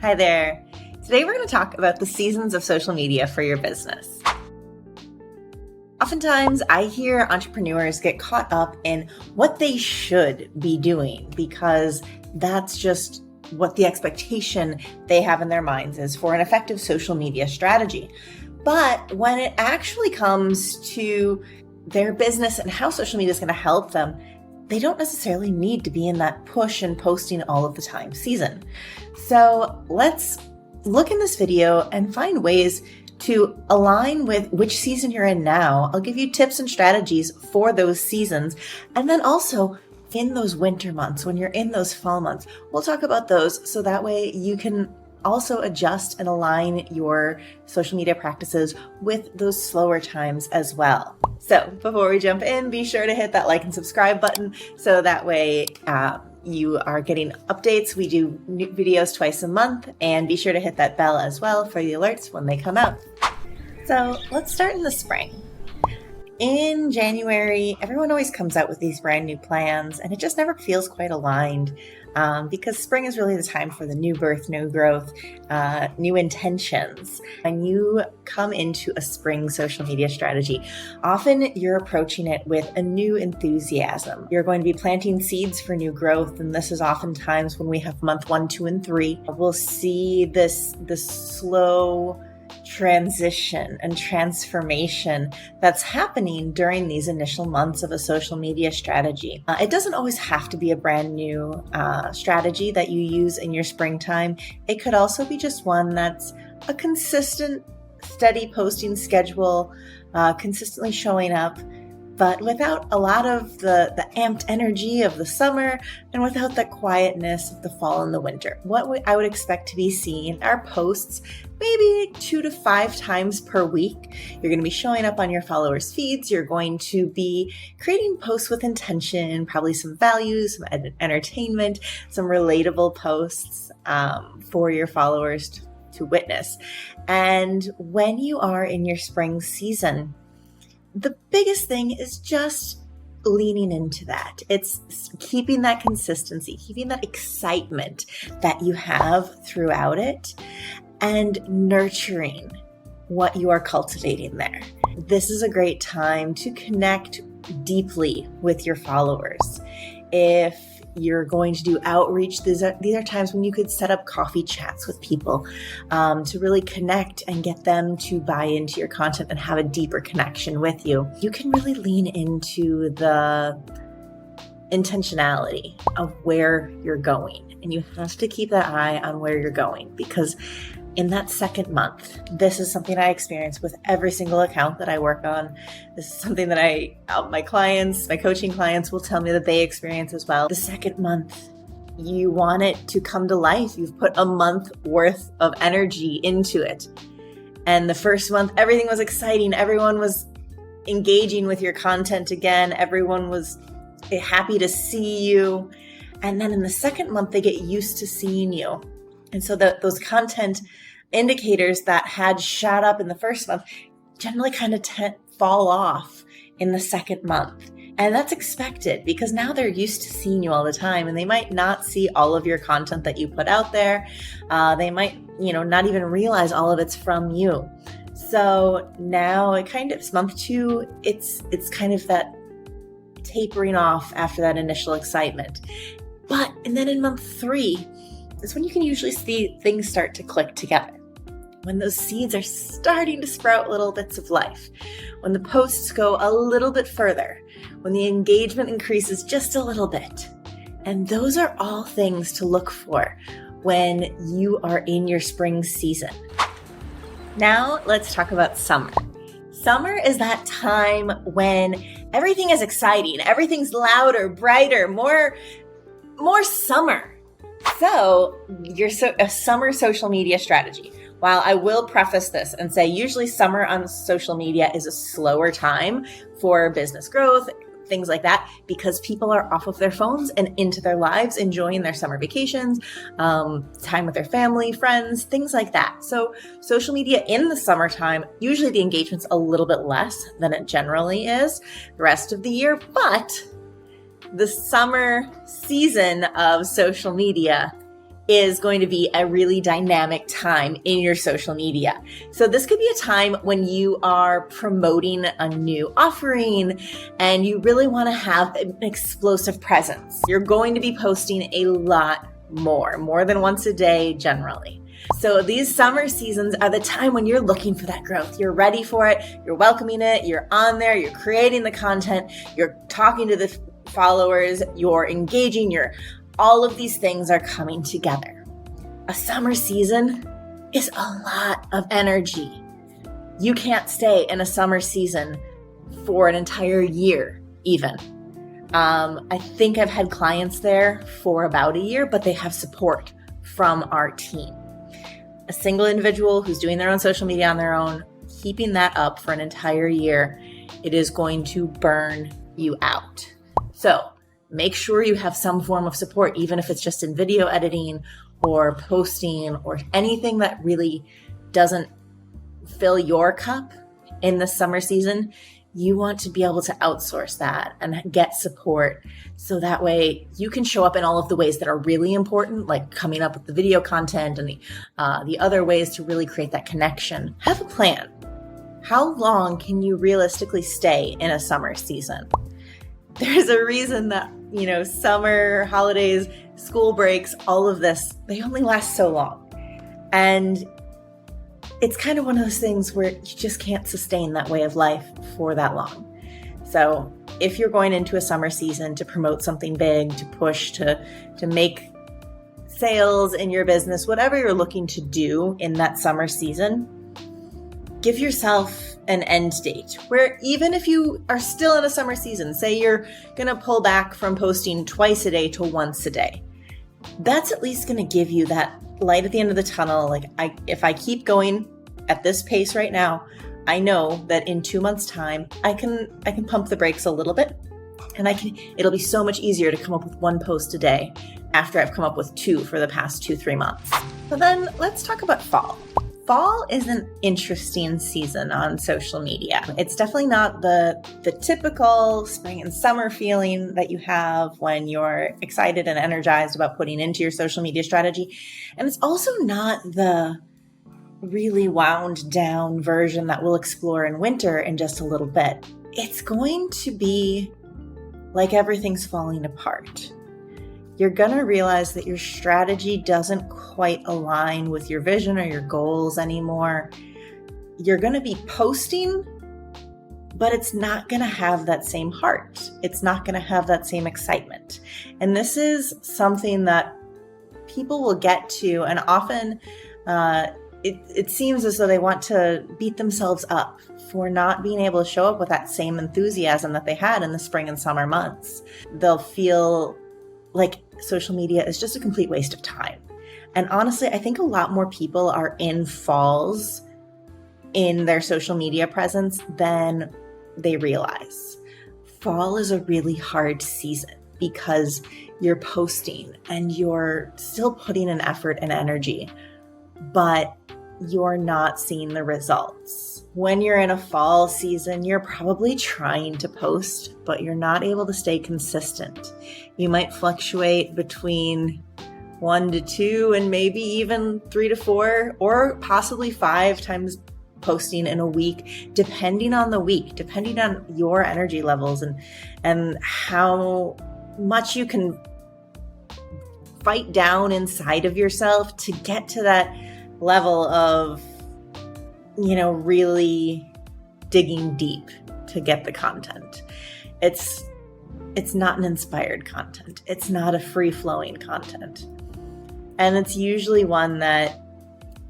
Hi there. Today we're going to talk about the seasons of social media for your business. Oftentimes I hear entrepreneurs get caught up in what they should be doing because that's just what the expectation they have in their minds is for an effective social media strategy. But when it actually comes to their business and how social media is going to help them, they don't necessarily need to be in that push and posting all of the time season. So let's look in this video and find ways to align with which season you're in now. I'll give you tips and strategies for those seasons. And then also in those winter months, when you're in those fall months, we'll talk about those so that way you can also adjust and align your social media practices with those slower times as well. So before we jump in, be sure to hit that like and subscribe button so that way you are getting updates. We do new videos twice a month, and be sure to hit that bell as well for the alerts when they come out. So let's start in the spring. In January, everyone always comes out with these brand new plans, and it just never feels quite aligned because spring is really the time for the new birth, new growth, new intentions. When you come into a spring social media strategy, often you're approaching it with a new enthusiasm. You're going to be planting seeds for new growth, and this is oftentimes when we have month 1, 2, and 3. We'll see this slow transition and transformation that's happening during these initial months of a social media strategy. It doesn't always have to be a brand new strategy that you use in your springtime. It could also be just one that's a consistent, steady posting schedule, consistently showing up, but without a lot of the amped energy of the summer and without the quietness of the fall and the winter. What I would expect to be seeing are posts maybe 2 to 5 times per week. You're going to be showing up on your followers' feeds. You're going to be creating posts with intention, probably some values, some entertainment, some relatable posts for your followers to witness. And when you are in your spring season, the biggest thing is just leaning into that. It's keeping that consistency, keeping that excitement that you have throughout it, and nurturing what you are cultivating there. This is a great time to connect deeply with your followers. If you're going to do outreach, these are times when you could set up coffee chats with people to really connect and get them to buy into your content and have a deeper connection with you. You can really lean into the intentionality of where you're going, and you have to keep that eye on where you're going, because in that second month, this is something I experience with every single account that I work on. This is something that my clients, my coaching clients will tell me that they experience as well. The second month, you want it to come to life. You've put a month worth of energy into it. And the first month, everything was exciting. Everyone was engaging with your content again. Everyone was happy to see you. And then in the second month, they get used to seeing you. And so those content indicators that had shot up in the first month generally kind of fall off in the second month. And that's expected because now they're used to seeing you all the time, and they might not see all of your content that you put out there. They might, not even realize all of it's from you. So now it's month 2, it's kind of that tapering off after that initial excitement. And then in month 3, is when you can usually see things start to click together. When those seeds are starting to sprout little bits of life, when the posts go a little bit further, when the engagement increases just a little bit. And those are all things to look for when you are in your spring season. Now let's talk about summer. Summer is that time when everything is exciting, everything's louder, brighter, more summer. So a summer social media strategy. While I will preface this and say usually summer on social media is a slower time for business growth, things like that, because people are off of their phones and into their lives, enjoying their summer vacations, time with their family, friends, things like that. So social media in the summertime, usually the engagement's a little bit less than it generally is the rest of the year, but the summer season of social media is going to be a really dynamic time in your social media. So this could be a time when you are promoting a new offering and you really want to have an explosive presence. You're going to be posting a lot more than once a day generally. So these summer seasons are the time when you're looking for that growth. You're ready for it. You're welcoming it. You're on there. You're creating the content. You're talking to the followers. You're engaging. All of these things are coming together. A summer season is a lot of energy. You can't stay in a summer season for an entire year even. I think I've had clients there for about a year, but they have support from our team. A single individual who's doing their own social media on their own, keeping that up for an entire year, it is going to burn you out. So make sure you have some form of support, even if it's just in video editing or posting or anything that really doesn't fill your cup in the summer season. You want to be able to outsource that and get support so that way you can show up in all of the ways that are really important, like coming up with the video content and the other ways to really create that connection. Have a plan. How long can you realistically stay in a summer season? There's a reason that, summer, holidays, school breaks, all of this, they only last so long. And it's kind of one of those things where you just can't sustain that way of life for that long. So if you're going into a summer season to promote something big, to push, to make sales in your business, whatever you're looking to do in that summer season, give yourself an end date where even if you are still in a summer season, say you're going to pull back from posting twice a day to once a day, that's at least going to give you that light at the end of the tunnel. Like if I keep going at this pace right now, I know that in 2 months' time, I can pump the brakes a little bit, and it'll be so much easier to come up with 1 post a day after I've come up with 2 for the past 2-3 months. So then let's talk about fall. Fall is an interesting season on social media. It's definitely not the typical spring and summer feeling that you have when you're excited and energized about putting into your social media strategy. And it's also not the really wound down version that we'll explore in winter in just a little bit. It's going to be like everything's falling apart. You're going to realize that your strategy doesn't quite align with your vision or your goals anymore. You're going to be posting, but it's not going to have that same heart. It's not going to have that same excitement. And this is something that people will get to, and often it seems as though they want to beat themselves up for not being able to show up with that same enthusiasm that they had in the spring and summer months. They'll feel like social media is just a complete waste of time. And honestly, I think a lot more people are in falls in their social media presence than they realize. Fall is a really hard season because you're posting and you're still putting in effort and energy, but you're not seeing the results. When you're in a fall season, you're probably trying to post, but you're not able to stay consistent. You might fluctuate between 1 to 2 and maybe even 3 to 4 or possibly 5 times posting in a week, depending on the week, depending on your energy levels and how much you can fight down inside of yourself to get to that level of, really digging deep to get the content. It's not an inspired content. It's not a free-flowing content. And it's usually one that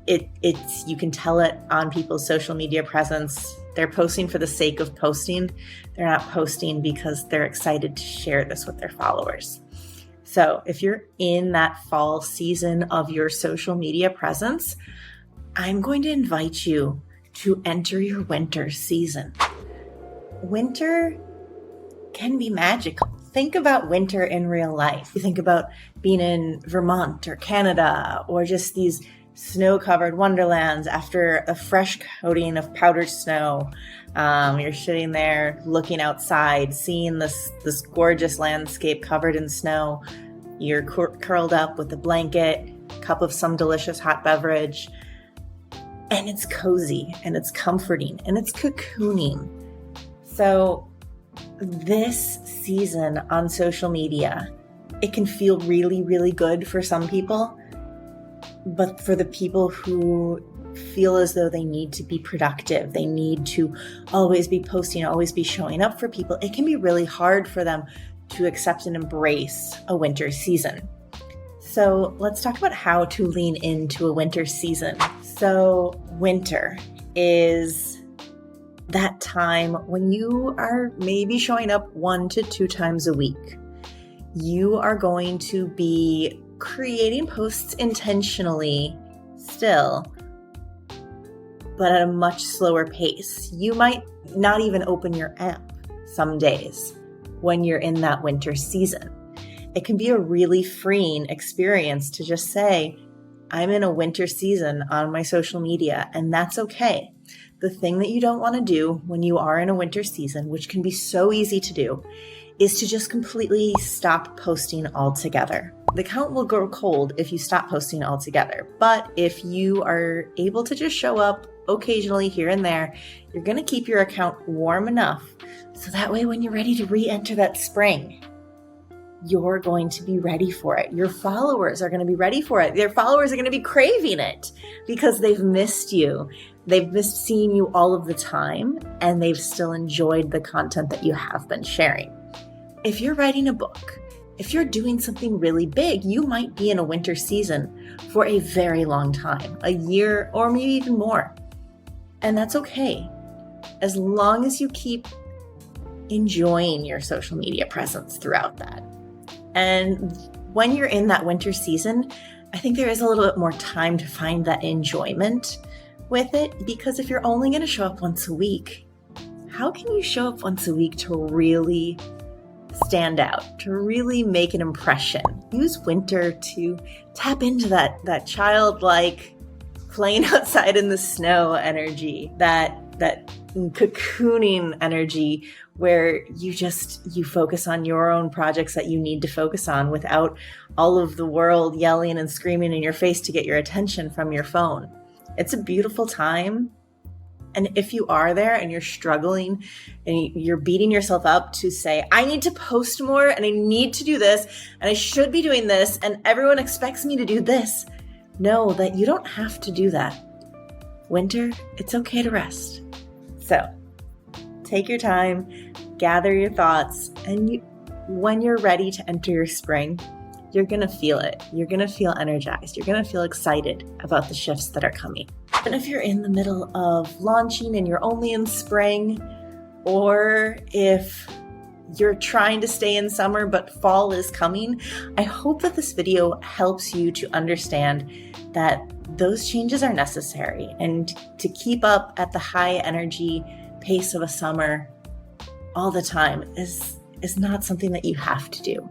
you can tell it on people's social media presence. They're posting for the sake of posting. They're not posting because they're excited to share this with their followers. So if you're in that fall season of your social media presence, I'm going to invite you to enter your winter season. Winter can be magical. Think about winter in real life. You think about being in Vermont or Canada or just these snow-covered wonderlands after a fresh coating of powdered snow. You're sitting there looking outside, seeing this gorgeous landscape covered in snow. You're curled up with a blanket, cup of some delicious hot beverage, and it's cozy and it's comforting and it's cocooning. So this season on social media, it can feel really, really good for some people, but for the people who feel as though they need to be productive, they need to always be posting, always be showing up for people, it can be really hard for them to accept and embrace a winter season. So let's talk about how to lean into a winter season. So winter is that time when you are maybe showing up 1 to 2 times a week. You are going to be creating posts intentionally still, but at a much slower pace. You might not even open your app some days when you're in that winter season. It can be a really freeing experience to just say, I'm in a winter season on my social media, and that's okay. The thing that you don't want to do when you are in a winter season, which can be so easy to do, is to just completely stop posting altogether. The account will go cold if you stop posting altogether. But if you are able to just show up occasionally here and there, you're going to keep your account warm enough so that way when you're ready to re-enter that spring, you're going to be ready for it. Your followers are going to be ready for it. Their followers are going to be craving it because they've missed you. They've missed seeing you all of the time, and they've still enjoyed the content that you have been sharing. If you're writing a book, if you're doing something really big, you might be in a winter season for a very long time, a year or maybe even more. And that's okay, as long as you keep enjoying your social media presence throughout that. And when you're in that winter season, I think there is a little bit more time to find that enjoyment with it, because if you're only going to show up once a week, how can you show up once a week to really stand out, to really make an impression? Use winter to tap into that childlike playing outside in the snow energy, that cocooning energy where you focus on your own projects that you need to focus on without all of the world yelling and screaming in your face to get your attention from your phone. It's a beautiful time. And if you are there and you're struggling and you're beating yourself up to say, I need to post more and I need to do this and I should be doing this and everyone expects me to do this, know that you don't have to do that. Winter, it's okay to rest. So take your time, gather your thoughts, and when you're ready to enter your spring, you're going to feel it. You're going to feel energized. You're going to feel excited about the shifts that are coming. And if you're in the middle of launching and you're only in spring, or if you're trying to stay in summer but fall is coming, I hope that this video helps you to understand that those changes are necessary, and to keep up at the high energy pace of a summer all the time is not something that you have to do.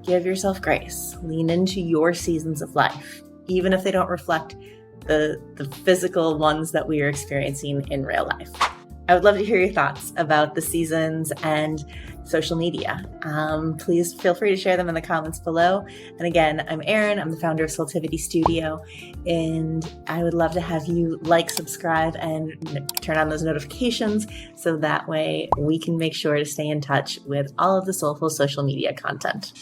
Give yourself grace. Lean into your seasons of life, even if they don't reflect the physical ones that we are experiencing in real life. I would love to hear your thoughts about the seasons and social media. Please feel free to share them in the comments below. And again, I'm Erin. I'm the founder of Soultivity Studio, and I would love to have you like, subscribe, and turn on those notifications so that way we can make sure to stay in touch with all of the soulful social media content.